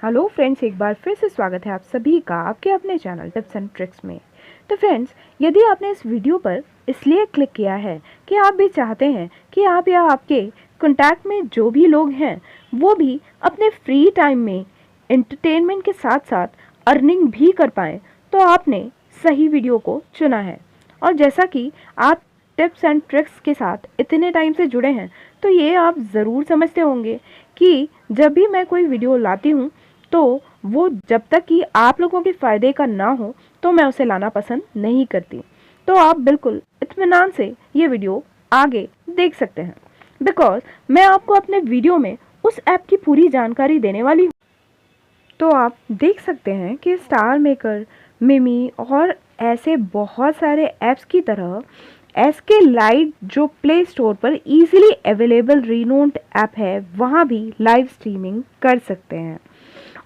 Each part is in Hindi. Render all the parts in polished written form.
हेलो फ्रेंड्स, एक बार फिर से स्वागत है आप सभी का आपके अपने चैनल टिप्स एंड ट्रिक्स में। तो फ्रेंड्स, यदि आपने इस वीडियो पर इसलिए क्लिक किया है कि आप भी चाहते हैं कि आप या आपके कॉन्टैक्ट में जो भी लोग हैं वो भी अपने फ्री टाइम में एंटरटेनमेंट के साथ साथ अर्निंग भी कर पाएँ, तो आपने सही वीडियो को चुना है। और जैसा कि आप टिप्स एंड ट्रिक्स के साथ इतने टाइम से जुड़े हैं, तो ये आप ज़रूर समझते होंगे कि जब भी मैं कोई वीडियो लाती हूँ तो वो जब तक कि आप लोगों के फ़ायदे का ना हो तो मैं उसे लाना पसंद नहीं करती। तो आप बिल्कुल इत्मीनान से ये वीडियो आगे देख सकते हैं, बिकॉज मैं आपको अपने वीडियो में उस ऐप की पूरी जानकारी देने वाली हूँ। तो आप देख सकते हैं कि स्टार मेकर, मिमी और ऐसे बहुत सारे ऐप्स की तरह एसके लाइट जो प्ले स्टोर पर इजीली अवेलेबल रिनोन्ड ऐप है, वहाँ भी लाइव स्ट्रीमिंग कर सकते हैं।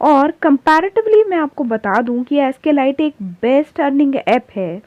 और कंपैरेटिवली मैं आपको बता दूं कि एसके लाइट एक बेस्ट अर्निंग ऐप है।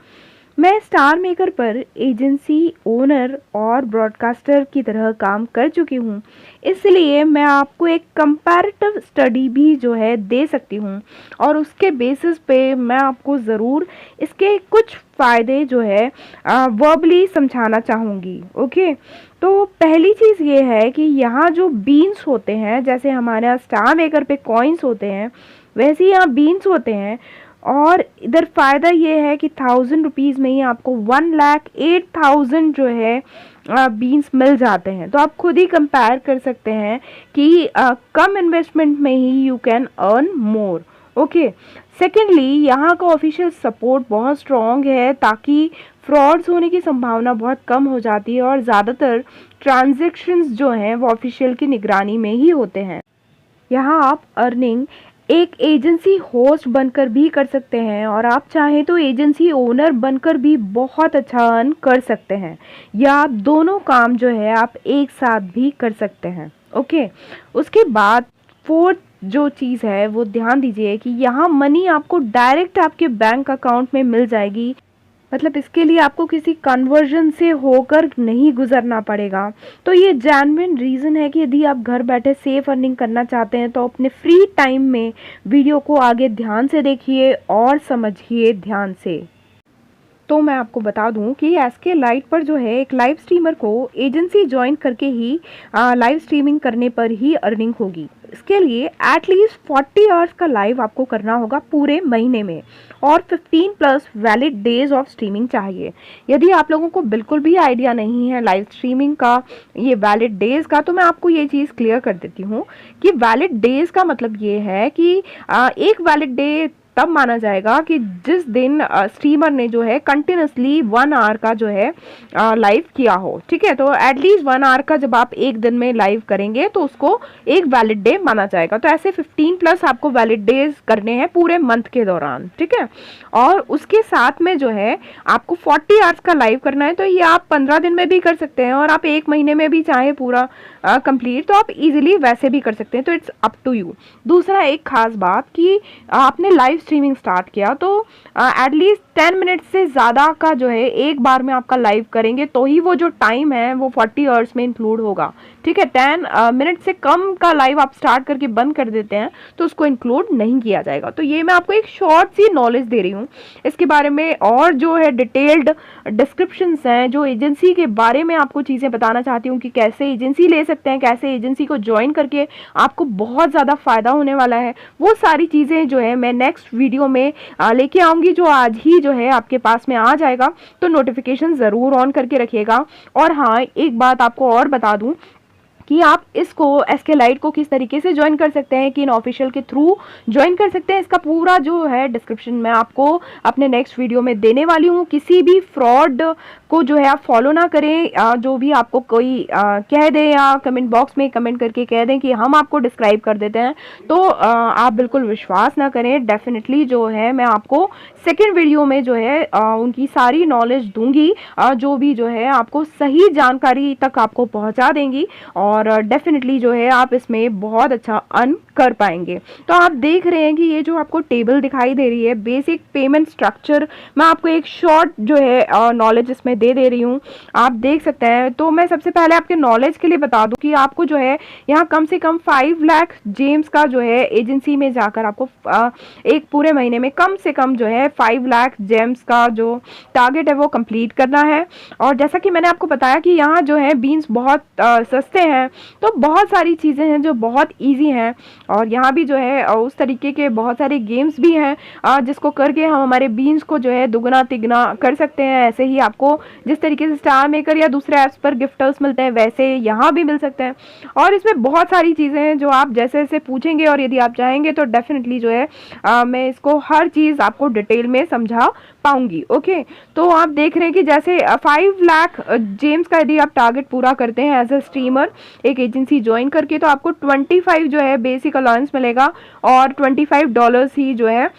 मैं स्टार मेकर पर एजेंसी ओनर और ब्रॉडकास्टर की तरह काम कर चुकी हूँ, इसलिए मैं आपको एक कंपैरेटिव स्टडी भी जो है दे सकती हूँ और उसके बेसिस पे मैं आपको ज़रूर इसके कुछ फ़ायदे जो है वर्बली समझाना चाहूँगी। ओके, तो पहली चीज़ ये है कि यहाँ जो बीन्स होते हैं, जैसे हमारे यहाँ स्टार मेकर पे कॉइन्स होते हैं, वैसे ही यहाँ बीन्स होते हैं। और इधर फ़ायदा ये है कि 1000 रुपीज़ में ही आपको 1,08,000 जो है बीन्स मिल जाते हैं। तो आप खुद ही कंपेयर कर सकते हैं कि कम इन्वेस्टमेंट में ही you can earn more. Okay, secondly यहाँ का ऑफिशियल सपोर्ट बहुत स्ट्रॉन्ग है, ताकि फ्रॉड्स होने की संभावना बहुत कम हो जाती है और ज़्यादातर ट्रांजैक्शंस जो हैं वो ऑफिशियल की निगरानी में ही होते हैं। यहाँ आप अर्निंग एक एजेंसी होस्ट बनकर भी कर सकते हैं और आप चाहें तो एजेंसी ओनर बनकर भी बहुत अच्छा अर्न कर सकते हैं, या आप दोनों काम जो है आप एक साथ भी कर सकते हैं। ओके, उसके बाद फोर्थ जो चीज़ है वो ध्यान दीजिए कि यहाँ मनी आपको डायरेक्ट आपके बैंक अकाउंट में मिल जाएगी। मतलब इसके लिए आपको किसी कन्वर्जन से होकर नहीं गुजरना पड़ेगा। तो ये जेन्युइन रीज़न है कि यदि आप घर बैठे सेफ अर्निंग करना चाहते हैं तो अपने फ्री टाइम में वीडियो को आगे ध्यान से देखिए और समझिए ध्यान से। तो मैं आपको बता दूं कि एसके लाइट पर जो है एक लाइव स्ट्रीमर को एजेंसी ज्वाइन करके ही लाइव स्ट्रीमिंग करने पर ही अर्निंग होगी। इसके लिए एटलीस्ट 40 आवर्स का लाइव आपको करना होगा पूरे महीने में और 15 plus valid days of streaming चाहिए। यदि आप लोगों को बिल्कुल भी आइडिया नहीं है लाइव स्ट्रीमिंग का, ये वैलिड डेज का, तो मैं आपको ये चीज़ क्लियर कर देती हूँ कि वैलिड डेज का मतलब ये है कि एक वैलिड डे तब माना जाएगा कि जिस दिन स्ट्रीमर ने जो है कंटिन्यूसली 1 आवर का जो है लाइव किया हो। ठीक है, तो एटलीस्ट 1 आवर का जब आप एक दिन में लाइव करेंगे तो उसको एक वैलिड डे माना जाएगा। तो ऐसे 15 प्लस आपको वैलिड डेज करने हैं पूरे मंथ के दौरान। ठीक है, और उसके साथ में जो है आपको 40 आवर्स का लाइव करना है, तो ये आप 15 दिन में भी कर सकते हैं और आप एक महीने में भी चाहे पूरा कंप्लीट, तो आप इजीली वैसे भी कर सकते हैं। तो इट्स अप टू यू। दूसरा एक खास बात कि आपने लाइव स्ट्रीमिंग स्टार्ट किया तो एटलीस्ट 10 मिनट से ज़्यादा का जो है एक बार में आपका लाइव करेंगे तो ही वो जो टाइम है वो 40 आवर्स में इंक्लूड होगा। ठीक है, 10 मिनट से कम का लाइव आप स्टार्ट करके बंद कर देते हैं तो उसको इंक्लूड नहीं किया जाएगा। तो ये मैं आपको एक शॉर्ट सी नॉलेज दे रही हूँ इसके बारे में, और जो है डिटेल्ड डिस्क्रिप्शंस हैं जो एजेंसी के बारे में आपको चीज़ें बताना चाहती हूँ कि कैसे एजेंसी ले सकते हैं, कैसे एजेंसी को ज्वाइन करके आपको बहुत ज़्यादा फ़ायदा होने वाला है। वो सारी चीज़ें जो है मैं नेक्स्ट वीडियो में लेके आऊँगी, जो आज ही जो है आपके पास में आ जाएगा। तो नोटिफिकेशन ज़रूर ऑन करके रखिएगा। और हाँ, एक बात आपको और बता दूँ कि आप इसको एसके लाइट को किस तरीके से ज्वाइन कर सकते हैं, कि इन ऑफिशियल के थ्रू ज्वाइन कर सकते हैं, इसका पूरा जो है डिस्क्रिप्शन मैं आपको अपने नेक्स्ट वीडियो में देने वाली हूँ। किसी भी फ्रॉड को जो है आप फॉलो ना करें। जो भी आपको कोई कह दे या कमेंट बॉक्स में कमेंट करके कह दें कि हम आपको डिस्क्राइब कर देते हैं, तो आप बिल्कुल विश्वास ना करें। डेफिनेटली जो है मैं आपको सेकेंड वीडियो में जो है उनकी सारी नॉलेज दूंगी, जो भी जो है आपको सही जानकारी तक आपको पहुंचा देंगी और डेफिनेटली जो है आप इसमें बहुत अच्छा अर्न कर पाएंगे। तो आप देख रहे हैं कि ये जो आपको टेबल दिखाई दे रही है, बेसिक पेमेंट स्ट्रक्चर, मैं आपको एक शॉर्ट जो है नॉलेज इसमें दे रही हूँ, आप देख सकते हैं। तो मैं सबसे पहले आपके नॉलेज के लिए बता दूं कि आपको जो है यहाँ कम से कम 5 लाख जेम्स का जो है एजेंसी में जाकर आपको एक पूरे महीने में कम से कम जो है 5 लाख जेम्स का जो टारगेट है वो कंप्लीट करना है। और जैसा कि मैंने आपको बताया कि यहाँ जो है बीन्स बहुत सस्ते हैं, तो बहुत सारी चीज़ें हैं जो बहुत ईजी हैं। और यहाँ भी जो है उस तरीके के बहुत सारे गेम्स भी हैं जिसको करके हम हमारे बीन्स को जो है दुगना तिगना कर सकते हैं। ऐसे ही आपको जिस तरीके से स्टार मेकर या दूसरे ऐप्स पर गिफ्टर्स मिलते हैं, वैसे यहाँ भी मिल सकते हैं। और इसमें बहुत सारी चीज़ें हैं जो आप जैसे जैसे पूछेंगे और यदि आप चाहेंगे तो डेफिनेटली जो है मैं इसको हर चीज़ आपको डिटेल में समझा पाऊंगी। ओके, तो आप देख रहे हैं कि जैसे 5 लाख जेम्स का यदि आप टारगेट पूरा करते हैं एज अ स्ट्रीमर एक एजेंसी ज्वाइन करके, तो आपको 25 जो है बेसिक अलाउंस मिलेगा और $25 ही जो है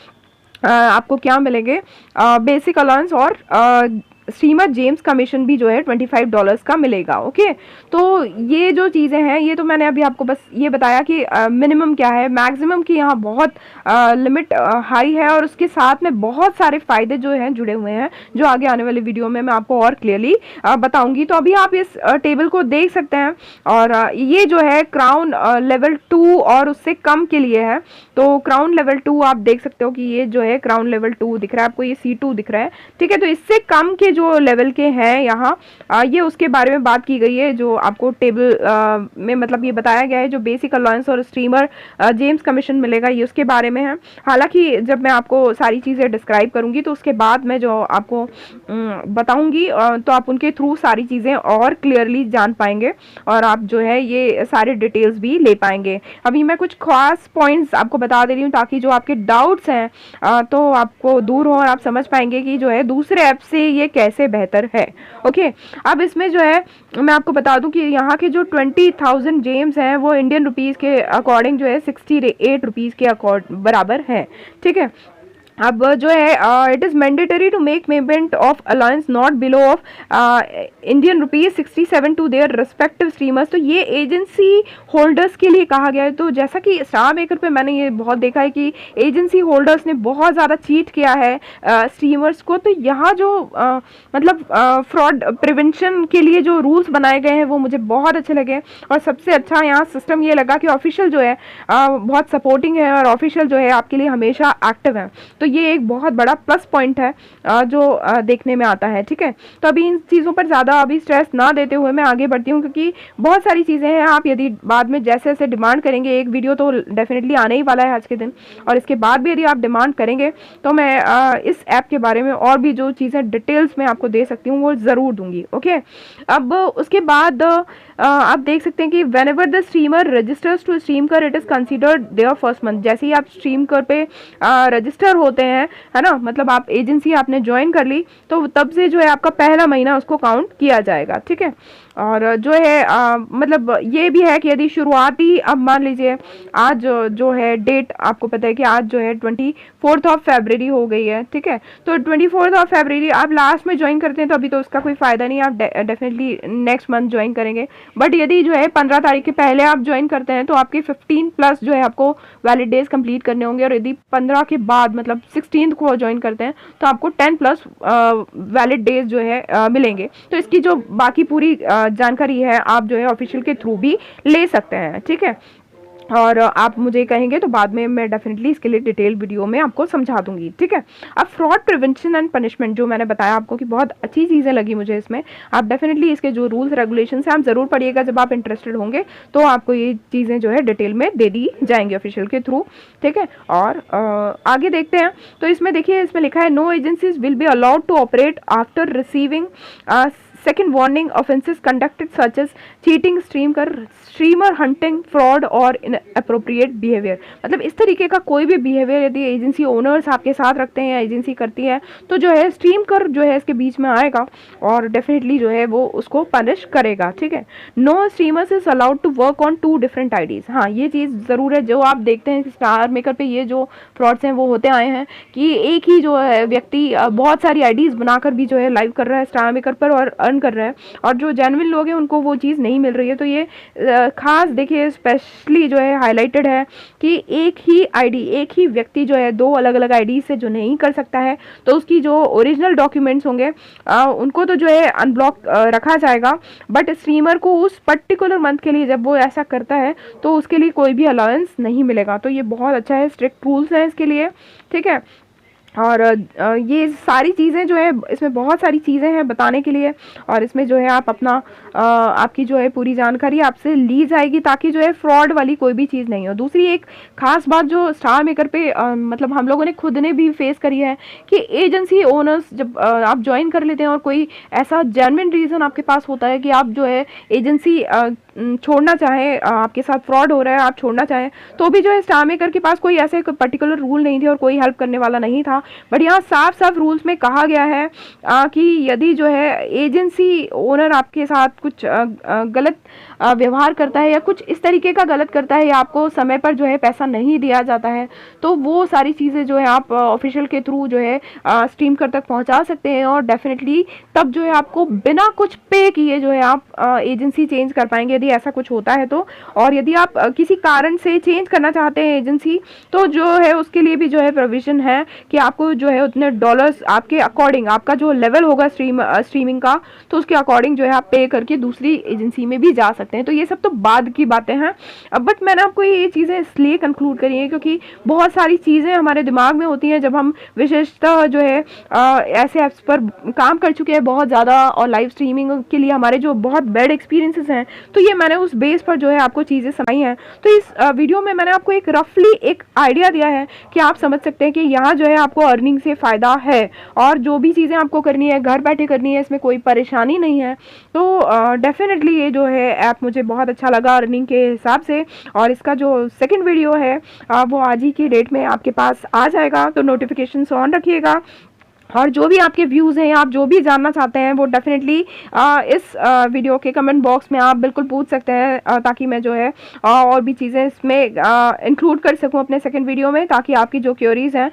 आपको क्या मिलेंगे बेसिक अलाउंस, और स्ट्रीमर जेम्स कमीशन भी जो है $25 का मिलेगा। ओके, तो ये जो चीज़ें हैं ये तो मैंने अभी आपको बस ये बताया कि मिनिमम क्या है, मैक्सिमम की यहाँ बहुत लिमिट हाई है, और उसके साथ में बहुत सारे फ़ायदे जो हैं जुड़े हुए हैं जो आगे आने वाले वीडियो में मैं आपको और क्लियरली बताऊंगी। तो अभी आप इस टेबल को देख सकते हैं, और ये जो है क्राउन लेवल 2 और उससे कम के लिए है। तो क्राउन लेवल 2 आप देख सकते हो कि ये जो है क्राउन लेवल 2 दिख रहा है आपको, ये C2 दिख रहा है, ठीक है। तो इससे कम के जो लेवल के हैं यहाँ ये उसके बारे में बात की गई है जो आपको टेबल में मतलब ये बताया गया है जो बेसिक अलाउंस और स्ट्रीमर जेम्स कमीशन मिलेगा, ये उसके बारे में है। हालांकि जब मैं आपको सारी चीज़ें डिस्क्राइब करूंगी तो उसके बाद मैं जो आपको बताऊंगी तो आप उनके थ्रू सारी चीज़ें और क्लियरली जान पाएंगे और आप जो है ये सारे डिटेल्स भी ले पाएंगे। अभी मैं कुछ खास पॉइंट्स आपको बता दे रही हूँ ताकि जो आपके डाउट्स हैं तो आपको दूर हो और आप समझ पाएंगे कि जो है दूसरे ऐप से ये कैसे बेहतर है। ओके, अब इसमें जो है मैं आपको बता दूं कि यहाँ के जो 20,000 जेम्स हैं वो इंडियन रुपीज़ के अकॉर्डिंग जो है 68 रुपीज़ के बराबर है, ठीक है। अब जो है it is mandatory to make payment of allowance not below of Indian rupees 67 to their respective streamers. तो ये एजेंसी होल्डर्स के लिए कहा गया है। तो जैसा कि स्टार मेकर पे मैंने ये बहुत देखा है कि एजेंसी होल्डर्स ने बहुत ज़्यादा चीट किया है स्ट्रीमर्स को। तो यहाँ जो मतलब फ्रॉड प्रिवेंशन के लिए जो रूल्स बनाए गए हैं वो मुझे बहुत अच्छे लगे, और सबसे अच्छा यहाँ सिस्टम ये लगा कि ऑफिशियल जो है बहुत सपोर्टिंग है और ऑफिशियल जो है आपके लिए हमेशा एक्टिव है। तो ये एक बहुत बड़ा प्लस पॉइंट है जो देखने में आता है, ठीक है। तो अभी इन चीज़ों पर ज़्यादा अभी स्ट्रेस ना देते हुए मैं आगे बढ़ती हूँ, क्योंकि बहुत सारी चीज़ें हैं। आप यदि बाद में जैसे जैसे डिमांड करेंगे, एक वीडियो तो डेफिनेटली आने ही वाला है आज के दिन, और इसके बाद भी यदि आप डिमांड करेंगे तो मैं इस ऐप के बारे में और भी जो चीज़ें डिटेल्स में आपको दे सकती हूँ वो ज़रूर दूंगी। ओके, अब उसके बाद आप देख सकते हैं कि whenever the streamer registers to stream कर it is considered their first month. जैसे ही आप स्ट्रीम कर पे रजिस्टर होते हैं, है ना, मतलब आप एजेंसी आपने ज्वाइन कर ली तो तब से जो है आपका पहला महीना उसको काउंट किया जाएगा, ठीक है। और जो है मतलब ये भी है कि यदि शुरुआती, अब मान लीजिए आज जो है डेट आपको पता है कि आज जो है 24 फरवरी हो गई है, ठीक है। तो 24 फरवरी आप लास्ट में ज्वाइन करते हैं तो अभी तो उसका कोई फ़ायदा नहीं है, आप डेफिनेटली नेक्स्ट मंथ ज्वाइन करेंगे। बट यदि जो है 15 तारीख के पहले आप ज्वाइन करते हैं तो आपके 15 प्लस जो है आपको वैलिड डेज कंप्लीट करने होंगे, और यदि 15 के बाद मतलब 16 को ज्वाइन करते हैं तो आपको 10 प्लस वैलिड डेज जो है मिलेंगे। तो इसकी जो बाकी पूरी जानकारी है आप जो है ऑफिशियल के थ्रू भी ले सकते हैं, ठीक है। और आप मुझे कहेंगे तो बाद में मैं डेफिनेटली इसके लिए डिटेल वीडियो में आपको समझा दूंगी, ठीक है। अब फ्रॉड प्रिवेंशन एंड पनिशमेंट जो मैंने बताया आपको कि बहुत अच्छी चीज़ें लगी मुझे इसमें, आप डेफिनेटली इसके जो रूल्स रेगुलेशन हैं आप ज़रूर पढ़िएगा। जब आप इंटरेस्टेड होंगे तो आपको ये चीज़ें जो है डिटेल में दे दी जाएंगी ऑफिशियल के थ्रू, ठीक है। और आगे देखते हैं। तो इसमें देखिए, इसमें लिखा है no agencies will be allowed to operate after receiving second warning offences conducted such as cheating, streamer hunting, fraud और इनअप्रोप्रिएट बिहेवियर। मतलब इस तरीके का कोई भी बिहेवियर यदि एजेंसी ओनर्स आपके साथ रखते हैं या एजेंसी करती है तो जो है स्ट्रीम कर जो है इसके बीच में आएगा और डेफिनेटली जो है वो उसको पनिश करेगा, ठीक है। No streamers is allowed to work on 2 different IDs. हाँ, ये चीज़ ज़रूर है। जो आप देखते हैं स्टार मेकर पे ये जो फ्रॉड्स हैं वो होते आए हैं कि एक ही जो है व्यक्ति बहुत सारी आईडीज बनाकर भी जो है लाइव कर रहा है स्टार मेकर पर और अर्न अर्न कर रहे हैं और जो जेन्युइन लोग हैं उनको वो चीज़ नहीं मिल रही है। तो ये खास देखिए स्पेशली जो है हाईलाइटेड है कि एक ही आईडी, एक ही व्यक्ति जो है 2 अलग अलग आईडी से जो नहीं कर सकता है तो उसकी जो ओरिजिनल डॉक्यूमेंट्स होंगे उनको तो जो है अनब्लॉक रखा जाएगा, बट स्ट्रीमर को उस पर्टिकुलर मंथ के लिए जब वो ऐसा करता है तो उसके लिए कोई भी अलाउंस नहीं मिलेगा। तो ये बहुत अच्छा है, स्ट्रिक्ट रूल्स हैं इसके लिए, ठीक है। और ये सारी चीज़ें जो है इसमें बहुत सारी चीज़ें हैं बताने के लिए, और इसमें जो है आप अपना आपकी जो है पूरी जानकारी आपसे ली जाएगी ताकि जो है फ्रॉड वाली कोई भी चीज़ नहीं हो। दूसरी एक खास बात जो स्टार मेकर पे मतलब हम लोगों ने खुद ने भी फेस करी है कि एजेंसी ओनर्स जब आप ज्वाइन कर लेते हैं और कोई ऐसा जेन्युइन रीज़न आपके पास होता है कि आप जो है एजेंसी छोड़ना चाहें, आपके साथ फ्रॉड हो रहा है, आप छोड़ना चाहें, तो भी जो है स्टार मेकर के पास कोई ऐसे पर्टिकुलर रूल नहीं थे और कोई हेल्प करने वाला नहीं था। बट यहाँ साफ साफ रूल्स में कहा गया है कि यदि जो है एजेंसी ओनर आपके साथ कुछ गलत व्यवहार करता है या कुछ इस तरीके का गलत करता है या आपको समय पर जो है पैसा नहीं दिया जाता है, तो वो सारी चीज़ें जो है आप ऑफिशियल के थ्रू जो है स्ट्रीम कर तक पहुंचा सकते हैं और डेफिनेटली तब जो है आपको बिना कुछ पे किए जो है आप एजेंसी चेंज कर पाएंगे यदि ऐसा कुछ होता है तो। और यदि आप किसी कारण से चेंज करना चाहते हैं एजेंसी, तो जो है उसके लिए भी जो है प्रोविजन है कि आपको जो है उतने डॉलर्स आपके अकॉर्डिंग, आपका जो लेवल होगा स्ट्रीमिंग का, तो उसके अकॉर्डिंग जो है आप पे करके दूसरी एजेंसी में भी जा सकते हैं। तो ये सब तो बाद की बातें हैं, बट मैंने आपको ये चीज़ें इसलिए कंक्लूड करी है क्योंकि बहुत सारी चीज़ें हमारे दिमाग में होती हैं जब हम विशेषतः जो है ऐसे ऐप्स पर काम कर चुके हैं बहुत ज़्यादा और लाइव स्ट्रीमिंग के लिए हमारे जो बहुत बैड एक्सपीरियंसेस हैं, तो ये मैंने उस बेस पर जो है आपको चीज़ें समझाई हैं। तो इस वीडियो में मैंने आपको एक रफली एक आइडिया दिया है कि आप समझ सकते हैं कि यहाँ जो है आपको अर्निंग से फ़ायदा है और जो भी चीज़ें आपको करनी है घर बैठे करनी है, इसमें कोई परेशानी नहीं है। तो डेफिनेटली ये जो है ऐप मुझे बहुत अच्छा लगा अर्निंग के हिसाब से, और इसका जो सेकंड वीडियो है वो आज ही की डेट में आपके पास आ जाएगा, तो नोटिफिकेशन ऑन रखिएगा। और जो भी आपके व्यूज़ हैं, आप जो भी जानना चाहते हैं वो डेफिनेटली इस वीडियो के कमेंट बॉक्स में आप बिल्कुल पूछ सकते हैं ताकि मैं जो है और भी चीज़ें इसमें इंक्लूड कर सकूं अपने सेकंड वीडियो में, ताकि आपकी जो क्वेरीज हैं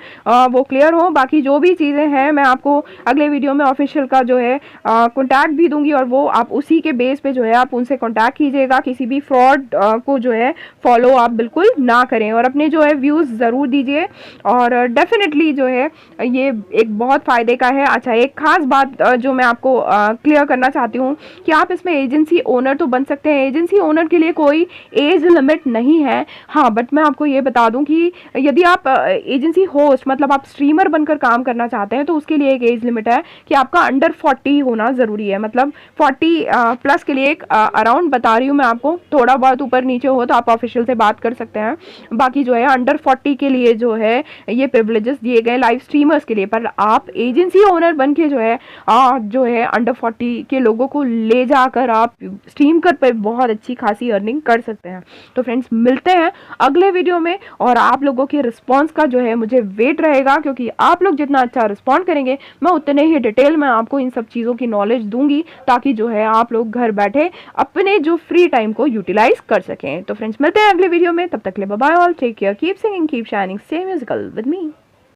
वो क्लियर हो। बाकी जो भी चीज़ें हैं मैं आपको अगले वीडियो में ऑफिशियल का जो है कॉन्टैक्ट भी दूंगी और वो आप उसी के बेस पे जो है आप उनसे कॉन्टैक्ट कीजिएगा। किसी भी फ्रॉड को जो है फॉलो आप बिल्कुल ना करें और अपने जो है व्यूज़ ज़रूर दीजिए, और डेफिनेटली जो है ये एक बहुत फ़ायदे का है। अच्छा, एक खास बात जो मैं आपको क्लियर करना चाहती हूँ कि आप इसमें एजेंसी ओनर तो बन सकते हैं, एजेंसी ओनर के लिए कोई एज लिमिट नहीं है। हाँ, बट मैं आपको ये बता दूँ कि यदि आप एजेंसी होस्ट मतलब आप स्ट्रीमर बनकर काम करना चाहते हैं तो उसके लिए एक एज लिमिट है कि आपका अंडर 40 होना ज़रूरी है। मतलब 40 प्लस के लिए एक अराउंड बता रही हूँ मैं आपको, थोड़ा बहुत ऊपर नीचे हो तो आप ऑफिशियल से बात कर सकते हैं। बाकी जो है अंडर 40 के लिए जो है ये प्रिविलेजेस दिए गए लाइव स्ट्रीमर्स के लिए, पर आप एजेंसी ओनर बन के जो है अंडर 40 के लोगों को ले जाकर आप स्ट्रीम कर पे बहुत अच्छी खासी अर्निंग कर सकते हैं। तो फ्रेंड्स, मिलते हैं अगले वीडियो में और आप लोगों के रिस्पांस का जो है मुझे वेट रहेगा, क्योंकि आप लोग जितना अच्छा रिस्पॉन्ड करेंगे मैं उतने ही डिटेल में आपको इन सब चीज़ों की नॉलेज दूंगी, ताकि जो है आप लोग घर बैठे अपने जो फ्री टाइम को यूटिलाइज कर सकें। तो फ्रेंड्स, मिलते हैं अगले वीडियो में, तब तक के लिए bye bye all, take care, keep singing, keep shining, stay musical with me.